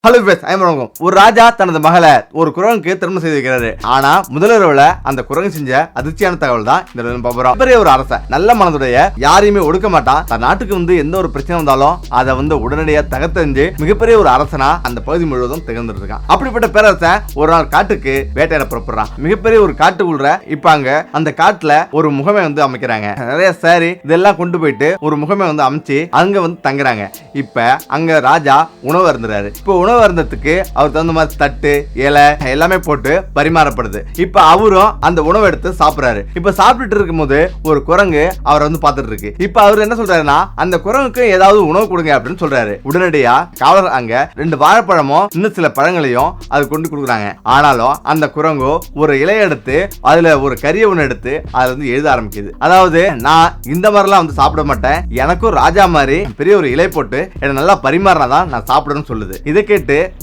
Hello friends, ஒரு ராஜா தனது மகளை ஒரு குரங்குக்கு திருமணம் செய்து வைக்கிறாரு. ஆனா முதலிரவுல அந்த குரங்கு செஞ்ச அதிர்ச்சியான தகவல் தான் இந்த பாக்குறோம். பெரிய ஒரு அரசன், நல்ல மனதுடைய, யாரையுமே ஒடுக்க மாட்டான். தன் நாட்டுக்கு எந்த ஒரு பிரச்சனை வந்தாலும் அதை உடனடியா தகர்த்தெறிஞ்சு மிகப்பெரிய ஒரு அரசனா அந்த பகுதி முழுவதும் திகழ்ந்துட்டு இருக்கான். அப்படிப்பட்ட பேரரசன் ஒரு நாள் காட்டுக்கு வேட்டையாட புறப்படுறான். மிகப்பெரிய ஒரு காட்டுக்குள்ள இப்ப அங்க அந்த காட்டுல ஒரு முகமை அமைக்கிறாங்க. நிறைய சாரி இதெல்லாம் கொண்டு போயிட்டு ஒரு முகமை அமைச்சு அங்க தங்குறாங்க. இப்ப அங்க ராஜா உணவு அருந்துறாரு. இப்ப உணவு அருந்ததுக்கு அவர் தகுந்த மாதிரி தட்டு, இலை எல்லாமே போட்டு பரிமாறப்படுது. இப்ப அவரும் அந்த உணவு எடுத்து சாப்பிடுறாரு. இப்ப சாப்பிட்டு இருக்கும் போது ஒரு குரங்கு அவர் பார்த்துட்டு இருக்கு. இப்ப அவர் என்ன சொல்றாருன்னா, அந்த குரங்குக்கு ஏதாவது உணவு கொடுங்க அப்படின்னு சொல்றாரு. உடனடியா காவலர் அங்க 2 வாழைப்பழமும் இன்னும் சில பழங்களையும் அது கொண்டு கொடுக்குறாங்க. ஆனாலும் அந்த குரங்கு ஒரு இலையை எடுத்து அதுல ஒரு கரிய ஒண்ணு எடுத்து அதுல எழுத ஆரம்பிக்குது. அதாவது, நான் இந்த மாதிரிலாம் சாப்பிட மாட்டேன், எனக்கும் ராஜா மாதிரி பெரிய ஒரு இலை போட்டு என்ன நல்லா பரிமாறினாதான் நான் சாப்பிடணும்னு சொல்லுது. இதை கேட்டு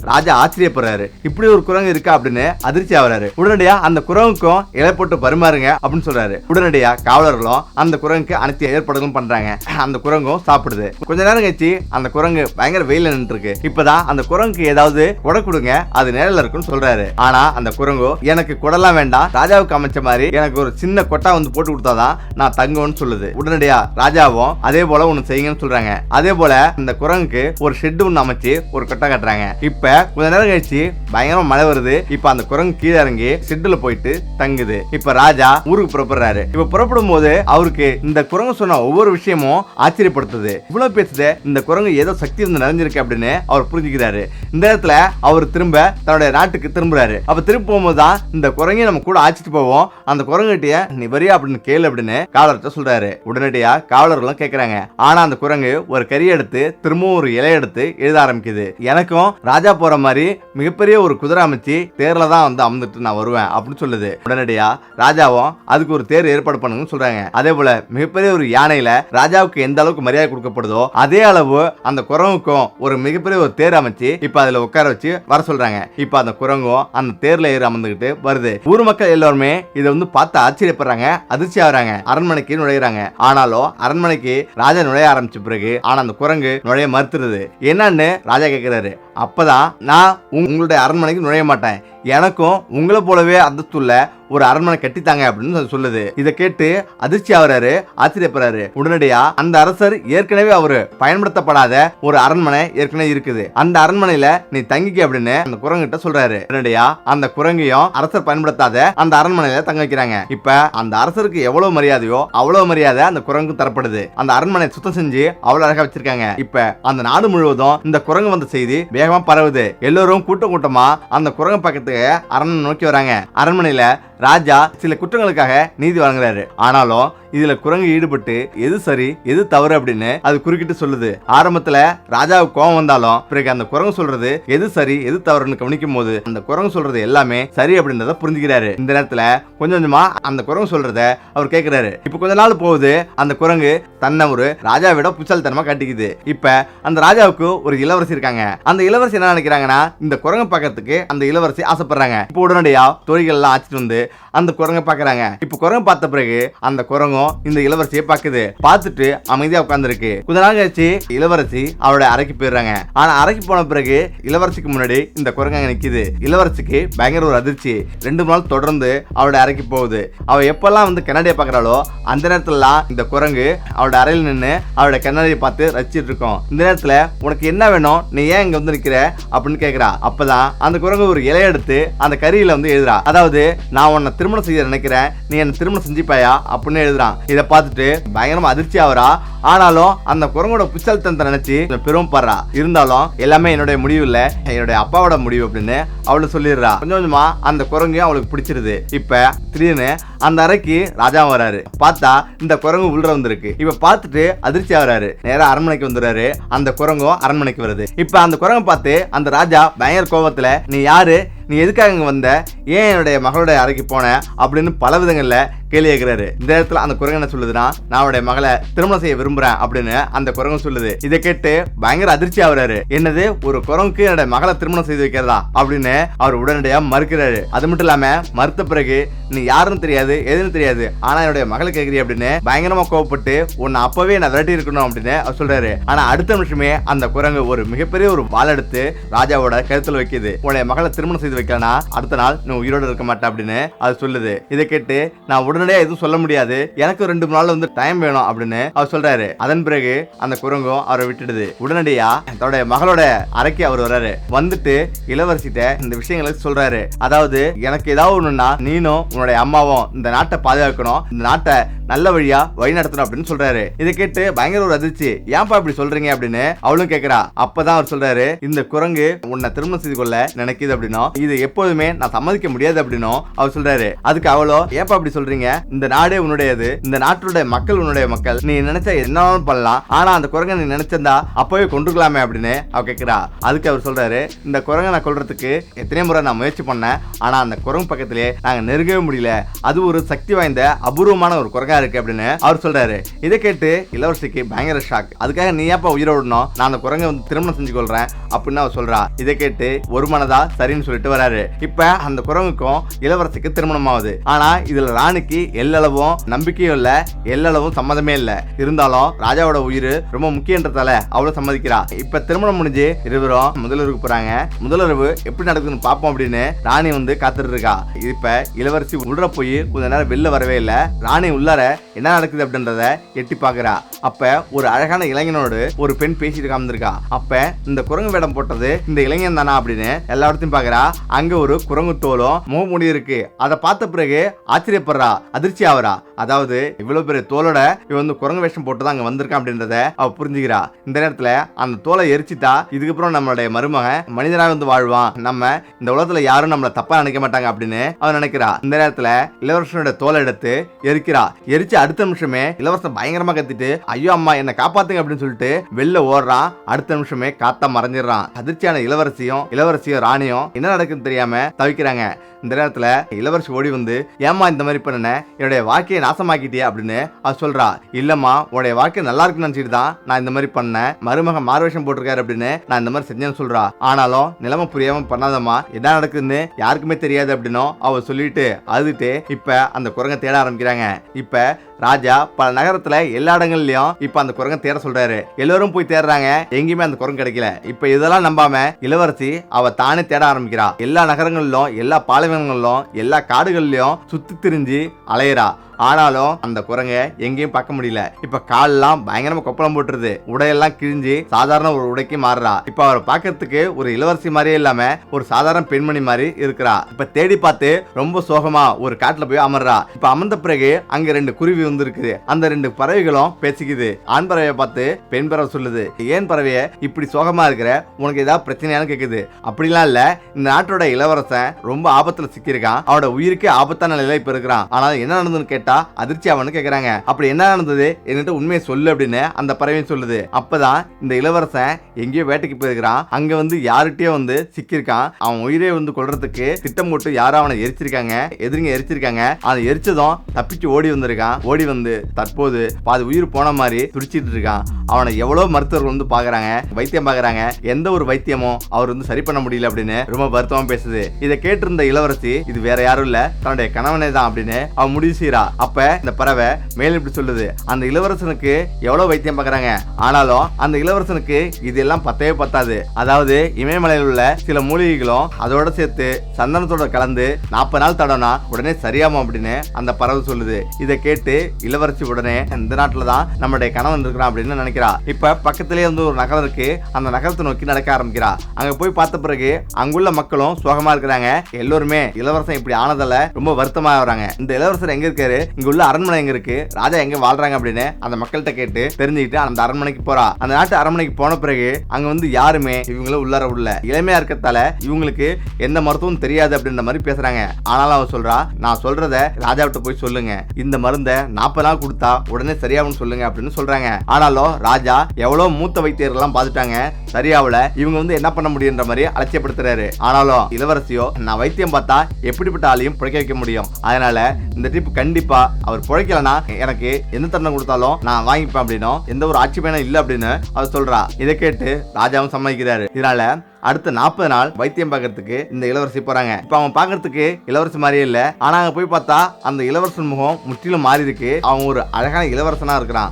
ராஜா ஆச்சரியப்படுறாரு. இப்படி ஒரு குரங்கு இருக்கா அப்படின்னு அதிர்ச்சி ஆகுறாரு. உடனடியா அந்த குரங்குக்கும் இலை போட்டு பரிமாறுங்க அப்படின்னு சொல்றாரு. உடனடியா காவலர்களும் அந்த குரங்குக்கு அனைத்து ஏற்பாடுகளும் பண்றாங்க. அந்த குரங்கும் சாப்பிடுது. கொஞ்ச நேரம் கழிச்சு அந்த குரங்கு பயங்கர வெயில நின்று இருக்கு. இப்பதான் அந்த குரங்குக்கு ஏதாவது கொடை கொடுங்க, அது நேரில் இருக்குன்னு சொல்றாரு. ஆனா அந்த குரங்கு, எனக்கு கொடெல்லாம் வேண்டாம், ராஜாவுக்கு அமைச்ச மாதிரி எனக்கு ஒரு சின்ன கொட்டா போட்டு கொடுத்தாதான் நான் தங்குவேன்னு சொல்லுது. உடனடியா ராஜாவும் அதே போல ஒண்ணு செய்யுங்கன்னு சொல்றாங்க. அதே போல அந்த குரங்குக்கு ஒரு ஷெட் ஒண்ணு அமைச்சு ஒரு கொட்டா கட்டுறாங்க. இப்ப கொஞ்ச நேரம் கழிச்சு பயங்கரமா மழை வருது. இப்ப அந்த குரங்கு கீழே இறங்கி ஷெட்ல போயிட்டு தங்குது. இப்ப ராஜா ஊருக்கு புறப்படுறாரு. இப்ப புறப்படும் போது அவருக்கு இந்த குரங்கு சொன்ன ஒவ்வொரு விஷயமும் ஆச்சரியப்படுத்துது. இவ்வளவு பேசுது, இந்த குரங்கு ஏதோ சக்தி நிறைஞ்சிருக்கு அப்படின்னு அவர் புரிஞ்சுக்கிறாரு. இந்த இடத்துல அவர் திரும்ப தன்னுடைய நாட்டுக்கு திரும்புறாரு. அப்ப திரும்ப போகும்போது தான் இந்த குரங்கையும் நம்ம கூட ஆச்சிட்டு போவோம், அந்த குரங்கிட்டிய நீ வரியா அப்படின்னு கேளு அப்படின்னு காவலர்கிட்ட சொல்றாரு. உடனடியா காவலர்களும் கேட்கறாங்க. ஆனா அந்த குரங்கு ஒரு கறி எடுத்து திரும்பவும் ஒரு இலை எடுத்து எழுத ஆரம்பிக்குது. எனக்கும் ராஜா போற மாதிரி மிகப்பெரிய ஒரு குதிரை அமைச்சு தேர்ல தான் அமர்ந்துட்டு நான் வருவேன் அப்படின்னு சொல்லுது. உடனடியா ராஜாவும் அதுக்கு ஒரு தேர் ஏற்பாடு பண்ணுங்கன்னு சொல்றாங்க. அதே போல மிகப்பெரிய ஒரு யானையில ராஜாவுக்கு எந்த அளவுக்கு மரியாதை கொடுக்கப்படுதோ அதே அளவு அந்த குரங்குக்கும் ஒரு மிகப்பெரிய ஒரு தேர் அமைச்சு இப்ப அதுல உட்கார வச்சு வர சொல்றாங்க. இப்ப அந்த குரங்கும் அந்த தேர்ல ஏறி அமர்ந்துகிட்டு வருது. ஊர் மக்கள் எல்லாருமே இதை பார்த்து ஆச்சரியப்படுறாங்க, அதிர்ச்சி ஆகுறாங்க. அரண்மனைக்கு நுழையிறாங்க. ஆனாலும் அரண்மனைக்கு ராஜா நுழைய ஆரம்பிச்ச பிறகு ஆனா அந்த குரங்கு நுழைய மறுத்துருது. என்னன்னு ராஜா கேட்கிறாரு. அப்பதான், நான் உங்களுடைய அரண்மனைக்கு நுழைய மாட்டேன், எனக்கும் உங்களை போலவே அந்தஸ்துள்ள ஒரு அரண்மனை கட்டித்தாங்க அப்படின்னு சொல்லுது. இதை கேட்டு அதிர்ச்சி ஆகுறாரு, ஆச்சரியப்படுறாரு. உடனடியா அந்த அரசர் ஏற்கனவே அவரு பயன்படுத்தப்படாத ஒரு அரண்மனை ஏற்கனவே இருக்குது, அந்த அரண்மனையில நீ தங்கிக்க அப்படின்னு அந்த குரங்கிட்ட சொல்றாரு. உடனடியா அந்த குரங்கையும் அரசர் பயன்படுத்தாத அந்த அரண்மனையில தங்க வைக்கிறாங்க. இப்ப அந்த அரசருக்கு எவ்வளவு மரியாதையோ அவ்வளவு மரியாதை அந்த குரங்கு தரப்படுது. அந்த அரண்மனை சுத்தம் செஞ்சு அவ்வளவு அழகா வச்சிருக்காங்க. இப்ப அந்த நாடு முழுவதும் இந்த குரங்கு வந்த செய்தி வேகமா பரவுது. எல்லோரும் கூட்டம் கூட்டமா அந்த குரங்கு பக்கத்துக்கு அரண்மனை நோக்கி வராங்க. அரண்மனையில ராஜா சில குற்றங்களுக்காக நீதி வழங்குறாரு. ஆனாலும் இதுல குரங்கு ஈடுபட்டு எது சரி எது தவறு அப்படின்னு அது குறுக்கிட்டு சொல்லுது. ஆரம்பத்துல ராஜாவுக்கு கோபம் வந்தாலும் பிறகு அந்த குரங்கு சொல்றது எது சரி எது தவறுன்னு கவனிக்கும் போது அந்த குரங்கு சொல்றது எல்லாமே சரி அப்படின்றத புரிஞ்சுக்கிறாரு. இந்த நேரத்துல கொஞ்சம் கொஞ்சமா அந்த குரங்கு சொல்றத அவர் கேட்கிறாரு. இப்ப கொஞ்ச நாள் போகுது. அந்த குரங்கு தன்னை ஒரு ராஜாவிட புச்சாலித்தனமா காட்டிக்குது. இப்ப அந்த ராஜாவுக்கு ஒரு இளவரசி இருக்காங்க. அந்த இளவரசி என்ன நினைக்கிறாங்கன்னா, இந்த குரங்கு பார்க்கறதுக்கு அந்த இளவரசி ஆசைப்படுறாங்க. இப்ப உடனடியா தோழிகள் எல்லாம் ஆச்சிட்டு அந்த குரங்க பாக்குறாங்க. இப்ப குரங்கு பார்த்த பிறகு அந்த குரங்கும் இந்த இளவரசியை பாக்குது. பார்த்துட்டு அமைதியா உட்கார்ந்து இருக்கு. கொஞ்ச நாள் கழிச்சு இளவரசி அவருடைய அறைக்கு போயிடுறாங்க. ஆனா அறைக்கு போன பிறகு இளவரசிக்கு முன்னாடி இந்த குரங்கு நிக்குது. இளவரசிக்கு பயங்கர ஒரு அதிர்ச்சி. 2 நாள் தொடர்ந்து அவருடைய அறைக்கு போகுது. அவ எப்பெல்லாம் கண்ணாடியை பாக்குறாளோ அந்த நேரத்துல இந்த குரங்கு அவருடைய அறையில் நின்று அவருடைய கண்ணாடியை பார்த்து ரசிச்சிட்டு இருக்கும். இந்த நேரத்துல உனக்கு என்ன வேணும், நீ ஏன் இங்க நிக்கிற அப்படின்னு கேக்குறா. அப்பதான் அந்த குரங்கு ஒரு இலையை எடுத்து அந்த கரியில எழுதுறா. அதாவது, நான் உன்னை திருமணம் செய்ய நினைக்கிறேன், நீ என்ன திருமணம் செஞ்சுப்பாயா அப்படின்னு எழுதுறான். இதை பார்த்துட்டு பயங்கரமா அதிர்ச்சி ஆவரா. ஆனாலும் அந்த குரங்கோட புச்சல்தனத்தை நினைச்சு பெருமைப்படுறா. இருந்தாலும் எல்லாமே என்னுடைய முடிவு இல்ல, என்னுடைய அப்பாவோட முடிவு அப்படின்னு அவளை சொல்லிடுறா. கொஞ்சம் கொஞ்சமா அந்த குரங்கு அவளுக்கு பிடிச்சிருது. இப்ப திடீர்னு அந்த அறைக்கு ராஜா வராரு. பார்த்தா இந்த குரங்கு உள்ள வந்திருக்கு. இப்ப பார்த்துட்டு அதிர்ச்சி ஆகுறாரு. நேரா அரண்மனைக்கு வந்துறாரு. அந்த குரங்கும் அரண்மனைக்கு வருது. இப்ப அந்த குரங்கை பார்த்து அந்த ராஜா பயங்கர கோபத்துல, நீ யாரு, நீ எதுக்காக இங்க வந்த, ஏன் என்னுடைய மகளுடைய அறைக்கு போன அப்படின்னு பல விதங்கள்ல கேள்வி கேட்கிறாரு. இந்த இடத்துல அந்த குரங்கு என்ன சொல்லுதுன்னா, நான் அவருடைய மகளை திருமணம் செய்ய விரும்புறேன் அப்படின்னு அந்த குரங்கு சொல்லுது. இதை கேட்டு பயங்கர அதிர்ச்சி ஆகுறாரு. என்னது, ஒரு குரங்குக்கு என்னோட மகளை திருமணம் செய்து வைக்கிறதா அப்படின்னு அவர் உடனடியா மறுக்கிறாரு. அது மட்டும் இல்லாம மறுத்த பிறகு நீ யாருன்னு தெரியாது, எதுன்னு தெரியாது, ஆனா என்னுடைய மகளை கேட்கிறீ அப்படின்னு பயங்கரமா கோவப்பட்டு உன்னை அப்பவே நான் விரட்டி இருக்கணும் அப்படின்னு அவர் சொல்றாரு. ஆனா அடுத்த நிமிஷமே அந்த குரங்கு ஒரு மிகப்பெரிய ஒரு வாள் எடுத்து ராஜாவோட கழுத்துல வைக்குது. உன்னுடைய மகளை திருமணம் செய்து வைக்கலனா அடுத்த நாள் நீ உயிரோடு இருக்க மாட்டேன் அப்படின்னு அது சொல்லுது. இதை கேட்டு நான் உடனடியா எதுவும் சொல்ல முடியாது, எனக்கு 2 நாள் வந்து டைம் வேணும் அப்படின்னு அவர் சொல்றாரு. அதன் பிறகு அந்த குரங்கும் அவரை விட்டுடுது. உடனடியா தன்னுடைய மகளோட அறைக்கு அவர் வர்றாரு. வந்துட்டு இளவரசிட்ட இந்த விஷயங்களை சொல்றாரு. அதாவது எனக்கு ஏதாவது ஒண்ணுன்னா நீனும் உன்னுடைய அம்மாவும் இந்த நாட்டை பாதுகாக்கணும், இந்த நாட்டை நல்ல வழியா வழி நடத்தணும் அப்படின்னு சொல்றாரு. இதை கேட்டு பயங்கர ஒரு அதிர்ச்சி. ஏன்பா இப்படி சொல்றீங்க அப்படின்னு அவளும் கேட்கிறா. அப்பதான் அவர் சொல்றாரு, இந்த குரங்கு உன்னை திருமணம் செய்து கொள்ள நினைக்குது அப்படின்னும் இது எப்போதுமே நான் சம்மதிக்க முடியாது அப்படின்னும் அவர் சொல்றாரு. அதுக்கு அவளோ, ஏப்பா அப்படி சொல்றீங்க, இந்த நாடே உன்னுடையது, இந்த நாட்டுடைய மக்கள் உன்னுடைய மக்கள், நீ நினைச்சா என்ன பண்ணலாம், ஆனா அந்த குரங்கை நீ நினைச்சிருந்தா அப்பவே கொண்டுக்கலாமே அப்படின்னு அவ கேட்கிறா. அதுக்கு அவர் சொல்றாரு, இந்த குரங்கை நான் கொல்றதுக்கு எத்தனை முறை நான் முயற்சி பண்ணேன், ஆனா அந்த குரங்கு பக்கத்திலே நாங்க நெருங்கவே முடியல, அது ஒரு சக்தி வாய்ந்த அபூர்வமான ஒரு குரங்கா இருக்கு அப்படின்னு அவர் சொல்றாரு. இதை கேட்டு இளவரசிக்கு பயங்கர ஷாக். அதுக்காக நீ ஏப்பா உயிரோடணும், நான் அந்த குரங்கை வந்து திருமணம் செஞ்சு கொள்றேன் அப்படின்னு அவர் சொல்றா. இதை கேட்டு ஒரு மனதா சரின்னு சொல்லிட்டு வராரு. இப்ப அந்த குரங்குக்கும் இளவரசிக்கு திருமணம் ஆகுது. ஆனா இதுல ராணிக்கு எல்லளவும் நம்பிக்கையும் இல்ல, எல்லளவும் சம்மதமே இல்ல. இருந்தாலும் ராஜாவோட உயிர் ரொம்ப முக்கியன்றதால அவளும் சம்மதிக்கிறா. இப்ப திருமணம் முடிஞ்சு இருவரும் முதலிரவுக்கு போறாங்க. முதலிரவு எப்படி நடக்குதுன்னு பாப்போம் அப்படின்னு ராணி வந்து காத்துட்டு இருக்கா. இப்ப இளவரசி உள்ள போய் கொஞ்ச நேரம் வெளில வரவே இல்ல. ராணி உள்ளார என்ன நடக்குது அப்படின்றத எட்டி பாக்குறா. அப்ப ஒரு அழகான இளைஞனோடு ஒரு பெண் பேசிட்டு காமிருக்கா. அப்ப இந்த குரங்கு வேடம் போட்டது இந்த இளைஞன் தானா அப்படின்னு எல்லா இடத்தையும் பாக்குறா. அங்க ஒரு குரங்கு தோலும் முகமூடி இருக்கு. அதை பார்த்த பிறகு ஆச்சரியப்படுறா, அதிர்ச்சி ஆகுறா. அதாவது இவ்வளவு பெரிய தோலோட இவன் வந்து குரங்கு வேஷம் போட்டுதான் அங்க வந்திருக்கான் அப்படின்றத அவ புரிஞ்சுக்கிறா. இந்த நேரத்துல அந்த தோலை எரிச்சிட்டா இதுக்கப்புறம் நம்மளுடைய மருமகன் மனிதனாக வந்து வாழ்வான், நம்ம இந்த உலகத்துல யாரும் நம்மள தப்பா நினைக்க மாட்டாங்க அப்படின்னு அவன் நினைக்கிறா. இந்த நேரத்துல இளவரசனோட தோலை எடுத்து எரிக்கிறா. எரிச்சு அடுத்த நிமிஷமே இளவரசன் பயங்கரமா கத்திட்டு ஐயோ அம்மா என்ன காப்பாத்துங்க அப்படின்னு சொல்லிட்டு வெளில ஓடுறான். அடுத்த நிமிஷமே காத்தா மறைஞ்சிடறான். அதிர்ச்சியான இளவரசியும் ராணியும் என்ன நடக்குன்னு தெரியாம தவிக்கிறாங்க. இந்த நேரத்துல இளவரசி ஓடி வந்து, ஏமா இந்த மாதிரி பண்ண, என்னுடைய வாழ்க்கையை நாசமாக்கிட்டியா அப்படின்னு அவ சொல்றா. இல்லம்மா, உன்னுடைய வாழ்க்கை நல்லா இருக்குன்னு நினைச்சிட்டு தான் நான் இந்த மாதிரி பண்ணேன், மருமகன் மார்வேஷம் போட்டிருக்காரு அப்படின்னு நான் இந்த மாதிரி செஞ்சேன்னு சொல்றா. ஆனாலும் நிலைமை புரியாம பண்ணாதம்மா, என்ன நடக்குதுன்னு யாருக்குமே தெரியாது அப்படின்னும் அவ சொல்லிட்டு அழுதுட்டு இப்ப அந்த குரங்கை தேட ஆரம்பிக்கிறாங்க. இப்ப ராஜா பல நகரத்துல எல்லா இடங்கள்லயும் இப்ப அந்த குரங்கை தேட சொல்றாரு. எல்லாரும் போய் தேடுறாங்க, எங்கேயுமே அந்த குரங்கு கிடைக்கல. இப்ப இதெல்லாம் நம்பாம இளவரசி அவ தானே தேட ஆரம்பிக்கிறா. எல்லா நகரங்களிலும், எல்லா பாலைவனங்களிலும், எல்லா காடுகள்லயும் சுத்தி திரிஞ்சு அலையறா. ஆனாலும் அந்த குரங்க எங்கேயும் பார்க்க முடியல. இப்ப கால்லாம் பயங்கரமா கொப்பளம் போட்டுருது. உடையெல்லாம் கிழிஞ்சு சாதாரண ஒரு உடைக்கு மாறுறா. இப்ப அவரை பாக்கிறதுக்கு ஒரு இளவரசி மாதிரியே இல்லாம ஒரு சாதாரண பெண்மணி மாதிரி இருக்கிறா. இப்ப தேடி பார்த்து ரொம்ப சோகமா ஒரு காட்டுல போய் அமர்றா. இப்ப அமர்ந்த பிறகு அங்க 2 குருவி வந்து இருக்குது. அந்த 2 பறவைகளும் பேசிக்குது. ஆண் பறவையை பார்த்து பெண் பறவை சொல்லுது, ஏன் பறவைய இப்படி சோகமா இருக்கிற, உனக்கு ஏதாவது பிரச்சனையானு கேக்குது. அப்படிலாம் இல்ல, இந்த நாட்டோட இளவரசன் ரொம்ப ஆபத்துல சிக்கியிருக்கான், அவனோட உயிருக்கு ஆபத்தான நிலையில இப்ப இருக்கிறான். ஆனா என்ன நடந்ததுன்னு கேட்டா அதிர்ச்சி அவனு கேக்குறாங்க. அப்படி என்ன நடந்தது, என்கிட்ட உண்மையை சொல்லு அப்படின்னு அந்த பறவை சொல்லுது. அப்பதான் இந்த இளவரசன் எங்கேயோ வேட்டைக்கு போயிருக்கான், அங்க வந்து யாருகிட்டயோ வந்து சிக்கியிருக்கான். அவன் உயிரை வந்து கொல்றதுக்கு திட்டம் போட்டு யாரும் அவனை எரிச்சிருக்காங்க, எதிரிங்க எரிச்சிருக்காங்க. அதை எரிச்சதும் தப்பிச்சு ஓடி வந்திருக்கான். ஓடி வந்து தற்போது பாதி உயிர் போன மாதிரி துடிச்சிட்டு இருக்கான். அவனை எவ்வளவு மருத்துவர்கள் வந்து பாக்குறாங்க, வைத்தியம் பாக்குறாங்க, எந்த ஒரு வைத்தியமும் அவர் வந்து சரி பண்ண முடியல அப்படின்னு ரொம்ப வருத்தமா பேசுது. இதை கேட்டிருந்த இளவரசி இது வேற யாரும் இல்ல, தன்னுடைய கணவனே தான் அப்படின்னு அவன் முடிவு செய்யறா. அப்ப இந்த பறவை மேலும் இப்படி சொல்லுது, அந்த இளவரசனுக்கு எவ்வளவு வைத்தியம் பாக்குறாங்க, ஆனாலும் அந்த இளவரசனுக்கு இதெல்லாம் பத்தவே பத்தாது. அதாவது இமயமலையில் உள்ள சில மூலிகைகளும் அதோட சேர்த்து சந்தனத்தோட கலந்து 40 நாள் தடனா உடனே சரியாமா அப்படின்னு அந்த பறவை சொல்லுது. இதை கேட்டு இளவரசி உடனே இந்த நாட்டுல தான் நம்மளுடைய கணவன் இருக்கிறான் அப்படின்னு நினைக்கிறா. இப்ப பக்கத்திலேயே வந்து ஒரு நகரம் இருக்கு. அந்த நகரத்தை நோக்கி நடக்க ஆரம்பிக்கிறா. அங்க போய் பார்த்த பிறகு அங்குள்ள மக்களும் சோகமா இருக்கிறாங்க. எல்லோருமே இளவரசன் இப்படி ஆனதால ரொம்ப வருத்தமா வராங்க. இந்த இளவரசர் எங்க இருக்காரு, இங்க உள்ள அரண்மனை எங்க இருக்கு, ராஜா எங்க வாழ்றாங்க அப்படின்னு அந்த மக்கள்கிட்ட கேட்டு தெரிஞ்சுக்கிட்டு அந்த அரண்மனைக்கு போறா. அந்த நாட்டு அரண்மனைக்கு போன பிறகு அங்க வந்து யாருமே இவங்களும் உள்ளார உள்ள இளமையா இருக்கத்தால இவங்களுக்கு எந்த மருத்துவம் தெரியாது அப்படின்ற மாதிரி பேசுறாங்க. ஆனாலும் அவ சொல்றா, நான் சொல்றத ராஜாவிட்ட போய் சொல்லுங்க, இந்த மருந்தை 40 நாள் கொடுத்தா உடனே சரியாகும் சொல்லுங்க அப்படின்னு சொல்றாங்க. ஆனாலும் ராஜா எவ்வளவு மூத்த வைத்தியர்கள் பார்த்துட்டாங்க, சரியாவல. இவங்க என்ன பண்ண முடியுன்ற மாதிரி அலட்சியப்படுத்துறாரு. ஆனாலும் இளவரசியோ நான் வைத்தியம் பார்த்தா எப்படிப்பட்ட ஆளையும் பிழைக்க வைக்க முடியும், அதனால இந்த ட்ரிப் கண்டிப்பா அவர் பிழைக்கலனா எனக்கு எந்த தண்டனை கொடுத்தாலும் நான் வாங்கிப்பேன் அப்படின்னும் எந்த ஒரு ஆட்சேபனையும் இல்ல அப்படின்னு அவர் சொல்றா. இதை கேட்டு ராஜாவும் சம்மதிக்கிறாரு. இதனால அடுத்த 40 நாள் வைத்தியம் பார்க்கறதுக்கு இந்த இளவரசி போறாங்க. இப்ப அவங்க பார்க்கறதுக்கு இளவரசி மாதிரியே இல்ல. ஆனா அங்க போய் பார்த்தா அந்த இளவரசன் முகம் முற்றிலும் மாறி இருக்கு. அவன் ஒரு அழகான இளவரசனா இருக்கிறான்.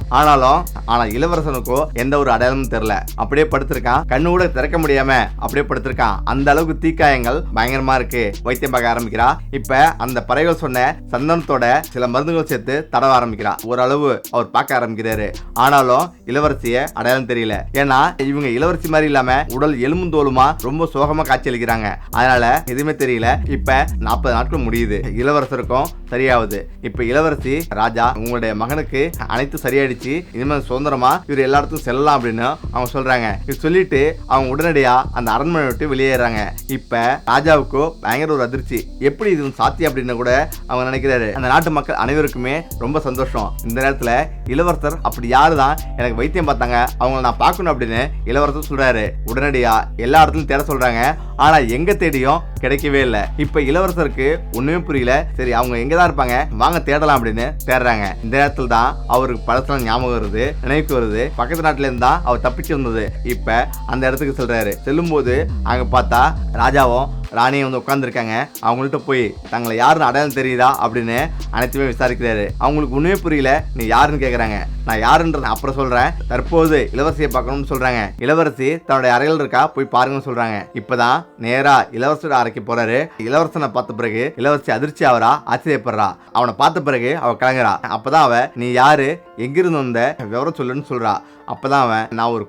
ஆனா இளவரசனுக்கோ எந்த ஒரு அடையாளமும் தெரியல. அப்படியே படுத்திருக்கான், கண்ணு கூட திறக்க முடியாம அப்படியே படுத்திருக்கான். அந்த அளவுக்கு தீக்காயங்கள் பயங்கரமா இருக்கு. வைத்தியம் பார்க்க ஆரம்பிக்கிறா. இப்ப அந்த பறவைகள் சொன்ன சந்தனத்தோட சில மருந்துகள் சேர்த்து தடவ ஆரம்பிக்கிறா. ஓரளவு அவர் பார்க்க ஆரம்பிக்கிறாரு. ஆனாலும் இளவரசிய அடையாளம் தெரியல. ஏன்னா இவங்க இளவரசி மாதிரி இல்லாம உடல் எலும்பும் தோலுமா ரொம்ப சோகமா காட்சி அளிக்கிறாங்க. அதனால எதுவுமே தெரியல. இப்ப 40 நாட்கள் முடியுது. இளவரசருக்கும் சரியாவது. இப்ப இளவரசி ராஜா உங்களுடைய மகனுக்கு அனைத்து சரியாயிடுச்சு, இனிமேல் சுதந்திரமா இவர் எல்லா இடத்துக்கும் செல்லலாம் அப்படின்னு அவங்க சொல்றாங்க. இது சொல்லிட்டு அவங்க உடனடியா அந்த அரண்மனை விட்டு வெளியேறாங்க. இப்ப ராஜாவுக்கு பயங்கர ஒரு அதிர்ச்சி. எப்படி இது சாத்தியம் அப்படின்னு கூட அவங்க நினைக்கிறாரு. அந்த நாட்டு மக்கள் அனைவருக்குமே ரொம்ப சந்தோஷம். இந்த நேரத்துல இளவரசர் அப்படி யாருதான் எனக்கு வைத்தியம் பார்த்தாங்க, அவங்களை நான் பார்க்கணும் அப்படின்னு இளவரசர் சொல்றாரு. உடனடியா எல்லா இடத்துலயும் தேட சொல்றாங்க. ஆனா எங்க தேடியும் கிடைக்கவே இல்லை. இப்ப இளவரசருக்கு ஒண்ணுமே புரியல. சரி அவங்க எங்கதான் இருப்பாங்க, வாங்க தேடலாம் அப்படின்னு தேடுறாங்க. இந்த நேரத்துல தான் அவருக்கு பழசல ஞாபகம் வருது, நினைவுக்கு வருது. பக்கத்து நாட்டுல இருந்தா அவர் தப்பிச்சு வந்தது. இப்ப அந்த இடத்துக்கு செல்றாரு. செல்லும் போது அங்க பார்த்தா ராஜாவும் ராணியை உட்கார்ந்து இருக்காங்க. அவங்கள்ட்ட போய் தங்களை யாருன்னு அடையாளம் தெரியுதா அப்படின்னு அனைத்துமே விசாரிக்கிறாரு. அவங்களுக்கு ஒண்ணுமே புரியல. நீ யாருன்னு கேக்குறாங்க. நான் யாருன்ற அப்புறம் சொல்றேன், தற்போது இளவரசியை பார்க்கணும்னு சொல்றாங்க. இளவரசி தன்னுடைய அறையில் இருக்கா, போய் பாருங்கன்னு சொல்றாங்க. இப்பதான் நேரா இளவரசோட அறைக்கு போறாரு. இளவரசனை பார்த்த பிறகு இளவரசி அதிர்ச்சி ஆவரா, ஆச்சரியப்படுறா. அவனை பார்த்த பிறகு அவ கலங்குறா. அப்பதான் அவ நீ யாரு, எங்கிருந்து வந்த, விவரம் சொல்லுன்னு சொல்றா. அப்பதான் அவன் நான் ஒரு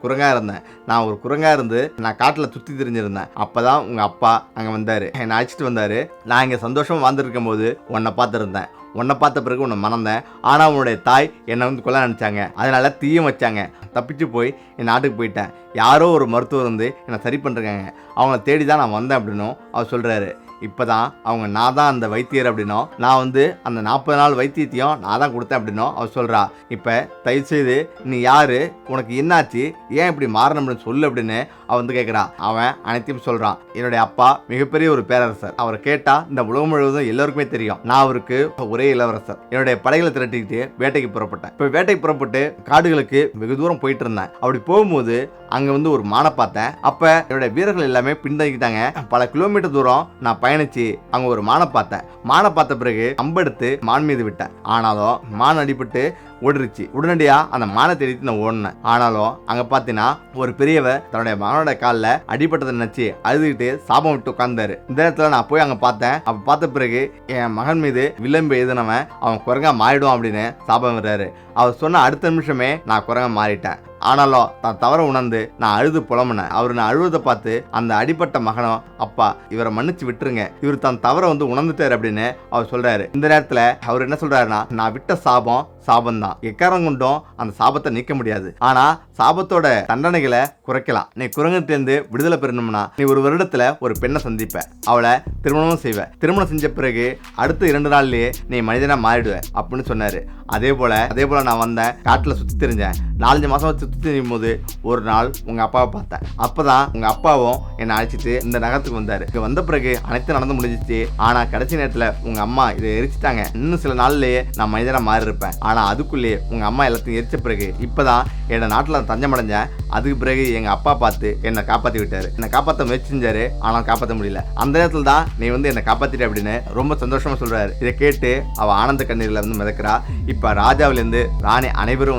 குரங்கா இருந்து நான் காட்டுல சுத்தி திரிஞ்சிருந்தேன். அப்பதான் உங்க அப்பா அங்க வந்தாரு, என்னை அழைச்சிட்டு வந்தாரு. நான் இங்க சந்தோஷமா வாழ்ந்துருக்கும் போது உன்னை பார்த்துருந்தேன். உன்னை பார்த்த பிறகு உன்னை மறந்தேன். ஆனால் உன்னுடைய தாய் என்னை கொல்ல நினச்சாங்க. அதனால தீயும் வச்சாங்க. தப்பிச்சு போய் என் நாட்டுக்கு போயிட்டேன். யாரோ ஒரு மருத்துவர் என்னை சரி பண்ணுறாங்க. அவங்கள தேடி தான் நான் வந்தேன் அப்படின்னும் அவர் சொல்கிறாரு. இப்போதான் அவங்க நான் தான் அந்த வைத்தியர் அப்படின்னும், நான் அந்த 40 நாள் வைத்தியத்தையும் நான் தான் கொடுத்தேன் அப்படின்னும் அவர் சொல்கிறா. இப்போ தயவுசெய்து நீ யாரு, உனக்கு என்னாச்சு, ஏன் இப்படி மாறணும் அப்படின்னு சொல்லு அப்படின்னு அவன் கேட்குறா. அவன் அனைத்தையும் சொல்கிறான். என்னுடைய அப்பா மிகப்பெரிய ஒரு பேரரசர். அவரை கேட்டால் இந்த உலகம் முழுவதும் எல்லோருக்குமே தெரியும். நான் அவருக்கு ஒரே இளவரசர். என்னுடைய படைகளை திரட்டிக்கிட்டு வேட்டைக்கு புறப்பட்டேன். இப்போ வேட்டைக்கு புறப்பட்டு காடுகளுக்கு வெகு தூரம் போயிட்டு இருந்தேன். அப்படி போகும்போது அங்கே ஒரு மானை பார்த்தேன். அப்போ என்னுடைய வீரர்கள் எல்லாமே பின்தங்கிட்டாங்க. பல கிலோமீட்டர் தூரம் நான் பயணிச்சு அங்க ஒரு மானை பார்த்தேன். மானை பார்த்த பிறகு அம்பெடுத்து மான் மீது விட்டேன். ஆனாலும் மான் அடிபட்டு ஓடிருச்சு. உடனடியா அந்த மானை தேடிட்டு நான் ஓடினேன். ஆனாலும் அங்க பாத்தீங்கன்னா ஒரு பெரியவர் தன்னுடைய மகனோட காலில் அடிபட்டதை நினைச்சு அழுதுகிட்டு சாபம் விட்டு உட்கார்ந்தாரு. இந்த இடத்துல நான் போய் அங்க பார்த்தேன். அப்ப பார்த்த பிறகு என் மகன் மீது வில்லம்பு எழுதினவன் அவன் குரங்கா மாறிடுவான் அப்படின்னு சாபம் விடுறாரு. அவர் சொன்ன அடுத்த நிமிஷமே நான் குரங்கா மாறிட்டேன். ஆனாலும் தான் தவற உணர்ந்து நான் அழுது புலம்புனேன். அவர் நான் அழுவதை பார்த்து அந்த அடிப்பட்ட மகனும் அப்பா இவரை மன்னிச்சு விட்டுருங்க, இவர் தான் தவற உணர்ந்துட்டாரு அப்படின்னு அவர் சொல்றாரு. இந்த நேரத்துல அவர் என்ன சொல்றாருன்னா, நான் விட்ட சாபம் தான், எக்காரம் கொண்டும் அந்த சாபத்தை நீக்க முடியாது. ஆனா சாபத்தோட தண்டனைகளை குறைக்கலாம். நீ குரங்கிலிருந்து விடுதலை பெறணும்னா நீ ஒரு வருடத்துல ஒரு பெண்ணை சந்திப்ப, அவளை திருமணமும் செய்வ. திருமணம் செஞ்ச பிறகு அடுத்த 2 நாள்லயே நீ மனிதனா மாறிடுவ அப்படின்னு சொன்னாரு. அதே போல நான் வந்தேன், காட்டுல சுத்தி தெரிஞ்சேன். 4-5 மாசம் சுத்தி தெரியும் போது ஒரு நாள் உங்க அப்பாவை பார்த்தேன். அப்பதான் உங்க அப்பாவும் என்னை அழைச்சிட்டு இந்த நகரத்துக்கு வந்தாரு. இங்க வந்த பிறகு அனைத்தும் நடந்து முடிஞ்சிச்சு. ஆனா கடைசி நேரத்துல உங்க அம்மா இதை எரிச்சிட்டாங்க. இன்னும் சில நாள்லயே நான் மனிதனா மாறி இருப்பேன். ஆனா அதுக்குள்ளேயே உங்க அம்மா எல்லாத்தையும் எரிச்ச பிறகு இப்பதான் என்ன நாட்டுல தஞ்சம் அடைஞ்சேன். அதுக்கு பிறகு எங்க அப்பா பார்த்து என்னை காப்பாத்தி விட்டாரு. என்னை காப்பாற்ற முயற்சி செஞ்சாரு, ஆனா காப்பாற்ற முடியல. அந்த நேரத்துல தான் நீ என்னை காப்பாத்திட்ட அப்படின்னு ரொம்ப சந்தோஷமா சொல்றாரு. இதை கேட்டு அவ ஆனந்த கண்ணீர்ல மிதக்கிறா. இப்ப ராஜாவில இருந்து ராணி அனைவரும்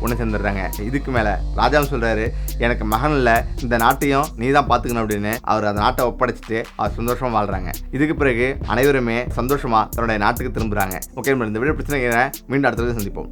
ஒண்ணு சேர்ந்துடுறாங்க. இதுக்கு மேல ராஜாவும் சொல்றாரு, எனக்கு மகன் இல்ல, இந்த நாட்டையும் நீ தான் பாத்துக்கணும் அப்படின்னு அவர் அந்த நாட்டை ஒப்படைச்சிட்டு அவர் சந்தோஷமா வாழ்றாங்க. இதுக்கு பிறகு அனைவருமே சந்தோஷமா தன்னுடைய நாட்டுக்கு திரும்புறாங்க. ஓகே, இந்த வீடியோ பிரச்சனை மீண்டும் அடுத்த சந்திப்போம்.